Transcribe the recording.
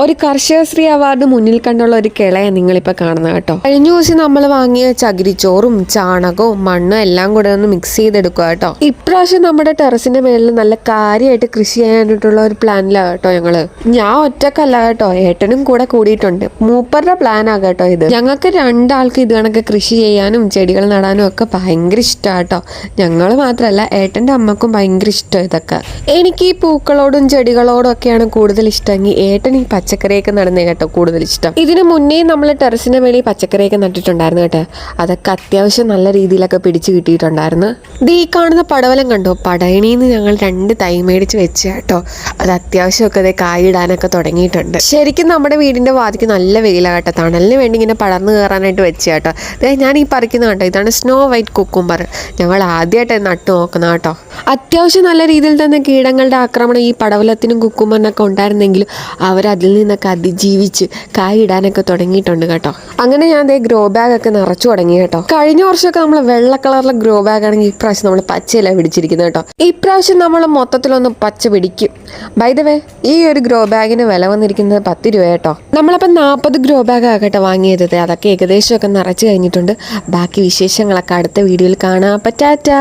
ഒരു കർഷകശ്രീ അവാർഡ് മുന്നിൽ കണ്ടുള്ള ഒരു കിളയാണ് നിങ്ങളിപ്പോൾ കാണുന്നത് കേട്ടോ. കഴിഞ്ഞ ദിവസം നമ്മൾ വാങ്ങിയ ചകിരിച്ചോറും ചാണകവും മണ്ണും എല്ലാം കൂടെ ഒന്ന് മിക്സ് ചെയ്തെടുക്കുക കേട്ടോ. ഇപ്രാവശ്യം നമ്മുടെ ടെറസിന്റെ മേളിൽ നല്ല കാര്യമായിട്ട് കൃഷി ചെയ്യാനായിട്ടുള്ള ഒരു പ്ലാനിലാണ് കേട്ടോ ഞങ്ങള്. ഞാൻ ഒറ്റക്കല്ല കേട്ടോ, ഏട്ടനും കൂടെ കൂടിയിട്ടുണ്ട്. മൂപ്പരുടെ പ്ലാനാണ് കേട്ടോ ഇത്. ഞങ്ങൾക്ക് രണ്ടാൾക്ക് ഇത് കണക്ക് കൃഷി ചെയ്യാനും ചെടികൾ നടാനും ഒക്കെ ഭയങ്കര ഇഷ്ടമാണ് കേട്ടോ. ഞങ്ങൾ മാത്രമല്ല, ഏട്ടൻ്റെ അമ്മക്കും ഭയങ്കര ഇഷ്ടം ഇതൊക്കെ. എനിക്ക് ഈ പൂക്കളോടും ചെടികളോടും ഒക്കെയാണ് കൂടുതൽ ഇഷ്ടമെങ്കിൽ ഏട്ടൻ ഈ പച്ചക്കറിയൊക്കെ നടുന്നേ കേട്ടോ കൂടുതൽ ഇഷ്ടം. ഇതിനു മുന്നേ നമ്മൾ ടെറസിന്റെ മേളിൽ പച്ചക്കറിയൊക്കെ നട്ടിട്ടുണ്ടായിരുന്നു കേട്ടോ. അതൊക്കെ അത്യാവശ്യം നല്ല രീതിയിലൊക്കെ പിടിച്ചു കിട്ടിയിട്ടുണ്ടായിരുന്നു. ഇത് ഈ കാണുന്ന പടവലം കണ്ടോ, പടയണിന്ന് ഞങ്ങൾ 2 തൈ മേടിച്ച് വെച്ച് കേട്ടോ. അത് അത്യാവശ്യമൊക്കെ അതേ കായിടാനൊക്കെ തുടങ്ങിയിട്ടുണ്ട്. ശരിക്കും നമ്മുടെ വീടിന്റെ വാതിക്ക് നല്ല വെയിലാണ് കേട്ടോ. തണലിന് വേണ്ടി ഇങ്ങനെ പടർന്നു കയറാനായിട്ട് വെച്ച് കേട്ടോ. ഞാൻ ഈ പറിക്കുന്ന കേട്ടോ, ഇതാണ് സ്നോ വൈറ്റ് കുക്കുംബർ. ഞങ്ങൾ ആദ്യമായിട്ട് നട്ടു നോക്കുന്ന കേട്ടോ. അത്യാവശ്യം നല്ല രീതിയിൽ തന്നെ കീടങ്ങളുടെ ആക്രമണം ഈ പടവലത്തിനും കുക്കുംബറിനൊക്കെ ഉണ്ടായിരുന്നെങ്കിലും അവരതിൽ നിന്നൊക്കെ അതിജീവിച്ച് കായ് ഇടാനൊക്കെ തുടങ്ങിയിട്ടുണ്ട് കേട്ടോ. അങ്ങനെ ഞാൻ ദേ ഗ്രോ ബാഗ് ഒക്കെ നിറച്ചു തുടങ്ങി കേട്ടോ. കഴിഞ്ഞ വർഷമൊക്കെ നമ്മൾ വെള്ള കളറിലെ ഗ്രോ ബാഗ് ആണെങ്കിൽ ഇപ്രാവശ്യം നമ്മൾ പച്ചയില പിടിച്ചിരിക്കുന്നത് കേട്ടോ. ഇപ്രാവശ്യം നമ്മൾ മൊത്തത്തിലൊന്ന് പച്ച പിടിക്കും. ബൈ ദ വേ, ഈ ഒരു ഗ്രോ ബാഗിന് വില വന്നിരിക്കുന്നത് 10 രൂപ കേട്ടോ. നമ്മളപ്പം 40 ഗ്രോ ബാഗ് ആകട്ടെ വാങ്ങിയത്. അതൊക്കെ ഏകദേശമൊക്കെ നിറച്ച് കഴിഞ്ഞിട്ടുണ്ട്. ബാക്കി വിശേഷങ്ങളൊക്കെ അടുത്ത വീഡിയോയിൽ കാണാം. ടാറ്റാ.